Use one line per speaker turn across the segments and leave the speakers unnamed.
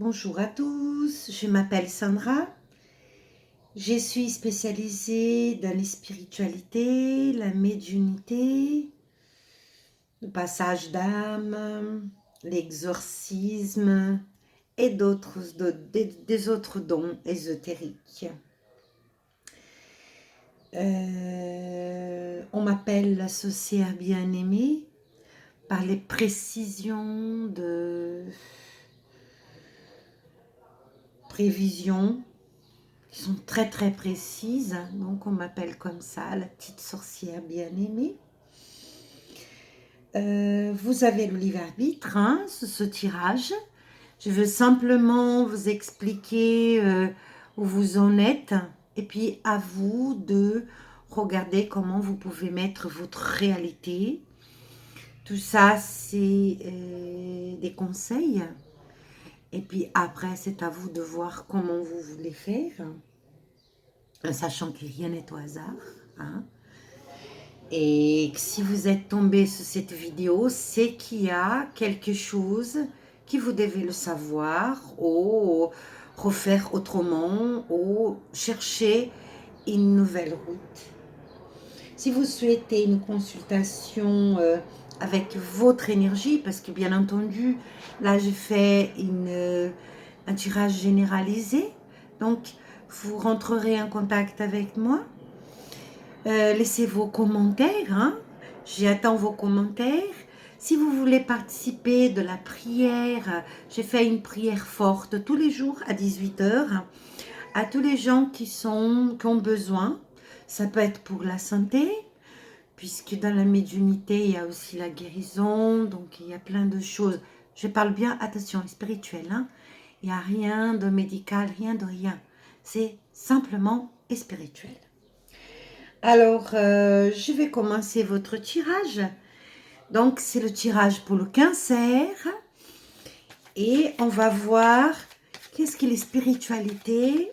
Bonjour à tous, je m'appelle Sandra. Je suis spécialisée dans les spiritualités, la médiumnité, le passage d'âme, l'exorcisme et des autres dons ésotériques. On m'appelle la sorcière bien-aimée par les précisions de prévisions qui sont très très précises, donc on m'appelle comme ça, la petite sorcière bien-aimée. Vous avez le libre arbitre, hein, ce tirage. Je veux simplement vous expliquer où vous en êtes, et puis à vous de regarder comment vous pouvez mettre votre réalité. Tout ça, c'est des conseils. Et puis après, c'est à vous de voir comment vous voulez faire, sachant que rien n'est au hasard. Hein. Et si vous êtes tombé sur cette vidéo, c'est qu'il y a quelque chose que vous devez le savoir, ou refaire autrement, ou chercher une nouvelle route. Si vous souhaitez une consultation avec votre énergie, parce que bien entendu, là j'ai fait un tirage généralisé, donc vous rentrerez en contact avec moi. Laissez vos commentaires, hein. J'attends vos commentaires. Si vous voulez participer de la prière, j'ai fait une prière forte tous les jours à 18 h à tous les gens qui ont besoin. Ça peut être pour la santé, puisque dans la médiumnité, il y a aussi la guérison, donc il y a plein de choses. Je parle bien, attention, spirituel, hein. Il n'y a rien de médical, rien de rien. C'est simplement spirituel. Alors, je vais commencer votre tirage. Donc, c'est le tirage pour le cancer. Et on va voir qu'est-ce que les spiritualités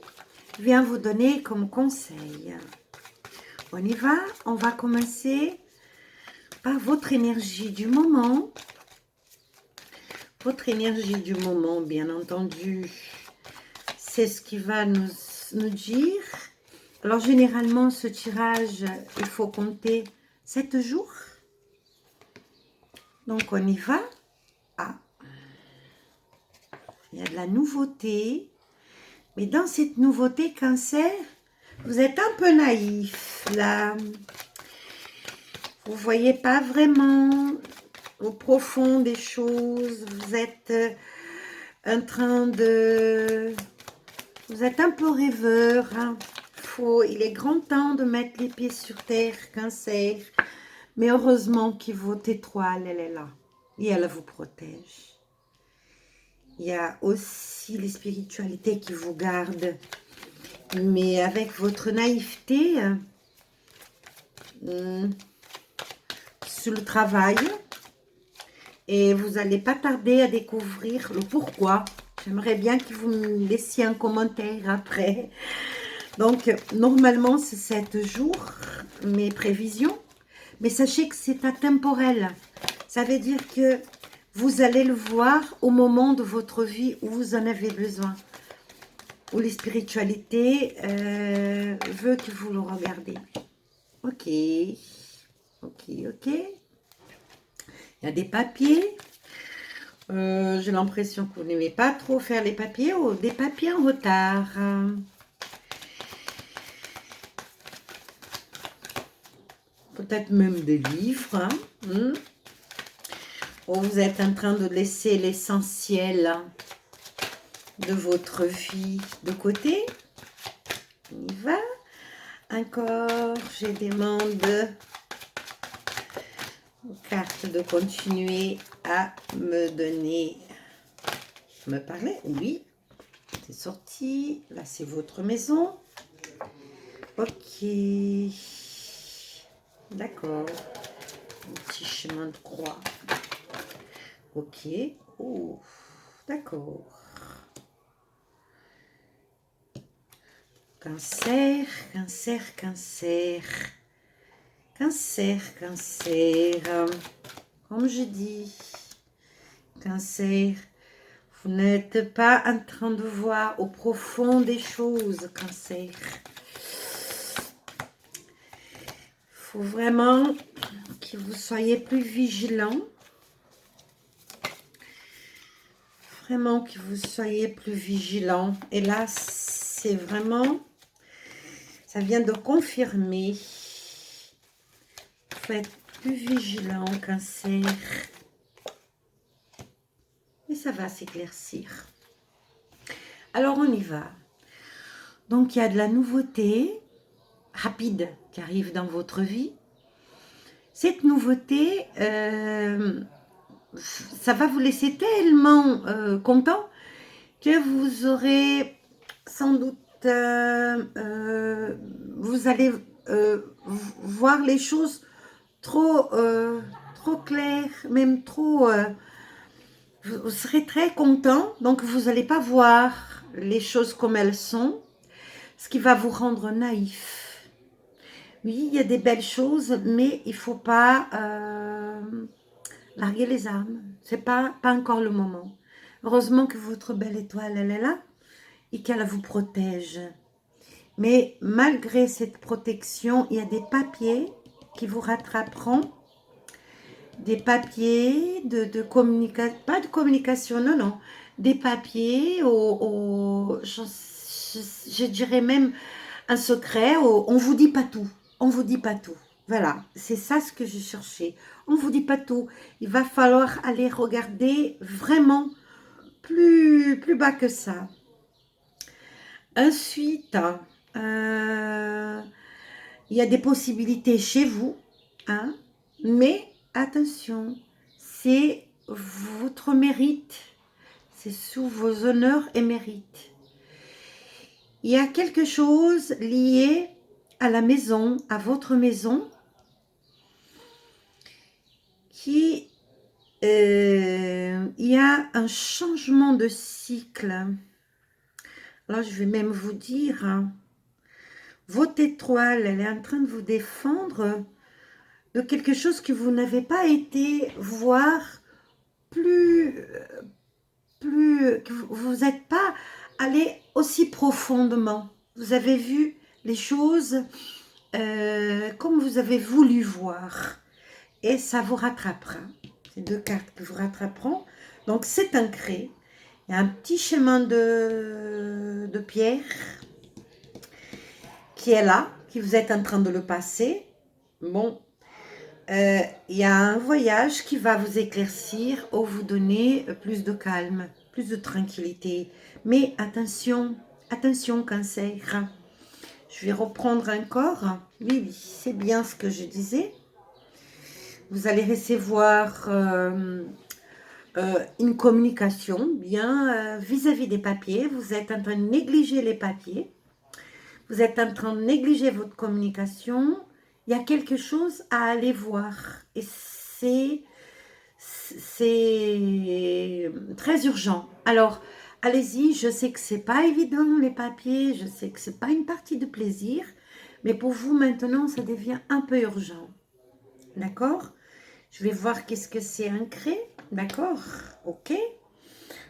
viennent vous donner comme conseil. On y va. On va commencer par votre énergie du moment. Votre énergie du moment, bien entendu, c'est ce qui va nous dire. Alors, généralement, ce tirage, il faut compter 7 jours. Donc, on y va. Ah, il y a de la nouveauté. Mais dans cette nouveauté, cancer, vous êtes un peu naïf, là. Vous ne voyez pas vraiment au profond des choses. Vous êtes en train de... Vous êtes un peu rêveur. Hein. Il est grand temps de mettre les pieds sur terre, cancer. Mais heureusement que votre étoile, elle est là. Et elle vous protège. Il y a aussi les spiritualités qui vous gardent. Mais avec votre naïveté, sur le travail, et vous n'allez pas tarder à découvrir le pourquoi. J'aimerais bien que vous me laissiez un commentaire après. Donc, normalement, c'est 7 jours, mes prévisions. Mais sachez que c'est intemporel. Ça veut dire que vous allez le voir au moment de votre vie où vous en avez besoin. Où les spiritualités veut que vous le regardez. Ok. Il y a des papiers. J'ai l'impression que vous n'aimez pas trop faire les papiers ou des papiers en retard. Peut-être même des livres. Hein. Ou vous êtes en train de laisser l'essentiel de votre vie de côté. On y va. Encore, je demande aux cartes de continuer à me donner, me parler. Oui, c'est sorti. Là, c'est votre maison. Ok. D'accord. Un petit chemin de croix. Ok. Oh, d'accord. Cancer, cancer, cancer. Cancer, cancer. Comme je dis, cancer, Vous n'êtes pas en train de voir au profond des choses, Cancer. Il faut vraiment que vous soyez plus vigilant. Vraiment que vous soyez plus vigilant. Et là, c'est vraiment... Ça vient de confirmer. Il faut être plus vigilant, Cancer. Et ça va s'éclaircir. Alors, on y va. Donc, il y a de la nouveauté rapide qui arrive dans votre vie. Cette nouveauté, ça va vous laisser tellement content que vous aurez sans doute, vous allez voir les choses trop claires, même trop... vous serez très content, donc vous n'allez pas voir les choses comme elles sont, ce qui va vous rendre naïf. Oui, il y a des belles choses, mais il ne faut pas larguer les armes. Ce n'est pas encore le moment. Heureusement que votre belle étoile, elle est là et qu'elle vous protège. Mais malgré cette protection, il y a des papiers qui vous rattraperont. Des papiers de communication, pas de communication, non, non. Des papiers, je dirais même un secret, on ne vous dit pas tout. On ne vous dit pas tout. Voilà, c'est ça ce que je cherchais. On ne vous dit pas tout. Il va falloir aller regarder vraiment plus bas que ça. Ensuite, il y a des possibilités chez vous, hein, mais attention, c'est votre mérite, c'est sous vos honneurs et mérites. Il y a quelque chose lié à la maison, à votre maison, qui, il y a un changement de cycle. Là, je vais même vous dire, hein, votre étoile, elle est en train de vous défendre de quelque chose que vous n'avez pas été voir que vous n'êtes pas allé aussi profondément. Vous avez vu les choses comme vous avez voulu voir. Et ça vous rattrapera. C'est deux cartes qui vous rattraperont. Donc, c'est ancré. Il y a un petit chemin de pierre qui est là, qui vous êtes en train de le passer. Bon, il y a un voyage qui va vous éclaircir ou vous donner plus de calme, plus de tranquillité. Mais attention, attention, Cancer. Je vais reprendre encore. Oui, oui, c'est bien ce que je disais. Vous allez recevoir une communication bien vis-à-vis des papiers. Vous êtes en train de négliger les papiers. Vous êtes en train de négliger votre communication. Il y a quelque chose à aller voir. Et c'est très urgent. Alors, allez-y. Je sais que c'est pas évident, les papiers. Je sais que c'est pas une partie de plaisir. Mais pour vous, maintenant, ça devient un peu urgent. D'accord ? Je vais voir qu'est-ce que c'est ancré. D'accord ? Ok.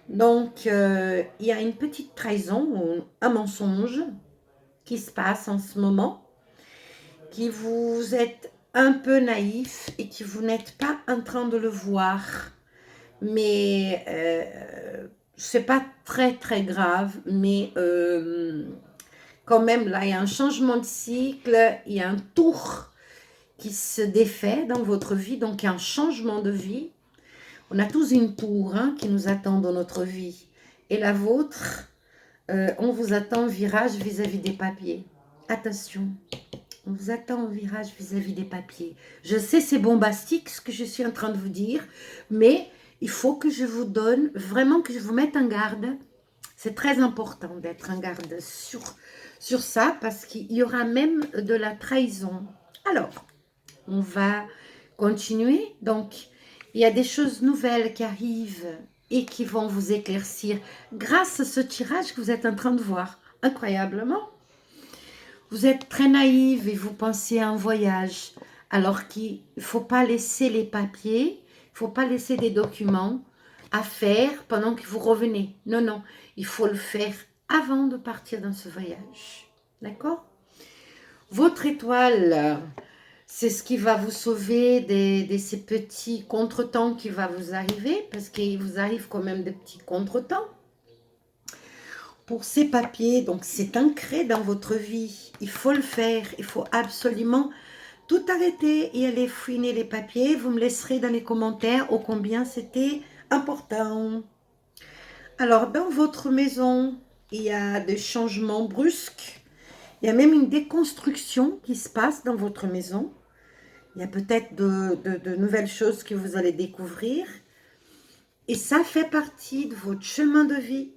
Donc, il y a une petite trahison, un mensonge qui se passe en ce moment, qui vous êtes un peu naïf et que vous n'êtes pas en train de le voir. Mais c'est pas très très grave, mais quand même là, il y a un changement de cycle, il y a un tour qui se défait dans votre vie, donc il y a un changement de vie. On a tous une tour hein, qui nous attend dans notre vie. Et la vôtre, on vous attend au virage vis-à-vis des papiers. Attention, on vous attend au virage vis-à-vis des papiers. Je sais, c'est bombastique ce que je suis en train de vous dire, mais il faut que je vous donne, vraiment que je vous mette en garde. C'est très important d'être en garde sur ça, parce qu'il y aura même de la trahison. Alors, on va continuer. Donc, il y a des choses nouvelles qui arrivent et qui vont vous éclaircir grâce à ce tirage que vous êtes en train de voir. Incroyablement. Vous êtes très naïve et vous pensez à un voyage. Alors qu'il ne faut pas laisser les papiers, il ne faut pas laisser des documents à faire pendant que vous revenez. Non, non, il faut le faire avant de partir dans ce voyage. D'accord? Votre étoile, c'est ce qui va vous sauver de ces petits contretemps qui va vous arriver, parce qu'il vous arrive quand même des petits contretemps. Pour ces papiers, donc c'est ancré dans votre vie, il faut le faire, il faut absolument tout arrêter et aller fouiner les papiers. Vous me laisserez dans les commentaires ô combien c'était important. Alors, dans votre maison, il y a des changements brusques. Il y a même une déconstruction qui se passe dans votre maison. Il y a peut-être de nouvelles choses que vous allez découvrir. Et ça fait partie de votre chemin de vie.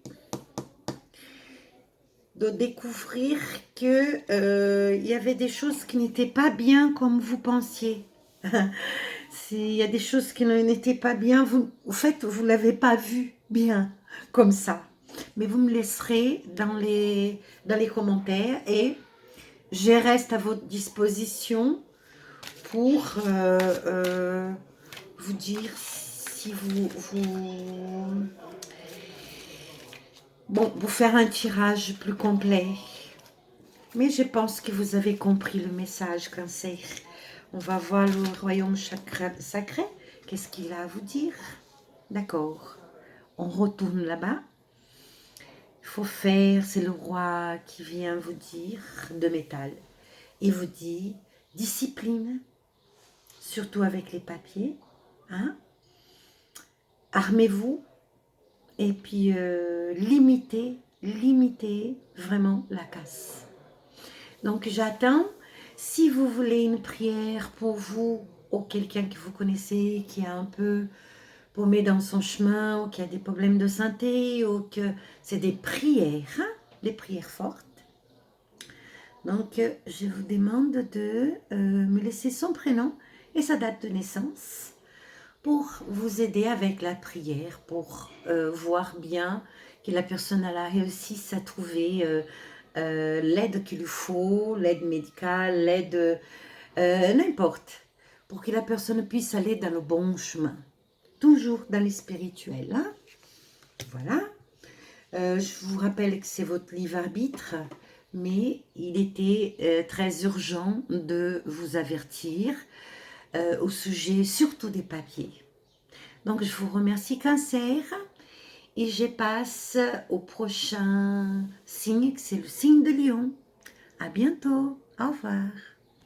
De découvrir que il y avait des choses qui n'étaient pas bien comme vous pensiez. Il y a des choses qui n'étaient pas bien. En fait, vous ne l'avez pas vu bien comme ça. Mais vous me laisserez dans les commentaires et je reste à votre disposition pour vous dire si bon, vous faire un tirage plus complet. Mais je pense que vous avez compris le message, Cancer. On va voir le royaume sacré. Qu'est-ce qu'il a à vous dire? D'accord. On retourne là-bas. Il faut faire, c'est le roi qui vient vous dire, de métal. Il vous dit, discipline, surtout avec les papiers. Hein? Armez-vous et puis limitez vraiment la casse. Donc j'attends, si vous voulez une prière pour vous ou quelqu'un que vous connaissez qui est un peu paumé dans son chemin ou qui a des problèmes de santé ou que c'est des prières, hein, des prières fortes. Donc je vous demande de me laisser son prénom et sa date de naissance pour vous aider avec la prière, pour voir bien que la personne a réussi à trouver l'aide qu'il lui faut, l'aide médicale, l'aide n'importe, pour que la personne puisse aller dans le bon chemin. Toujours dans les spirituels. Hein? Voilà. Je vous rappelle que c'est votre livre arbitre, mais il était très urgent de vous avertir au sujet surtout des papiers. Donc je vous remercie, Cancer, et je passe au prochain signe, c'est le signe de Lion. À bientôt, au revoir.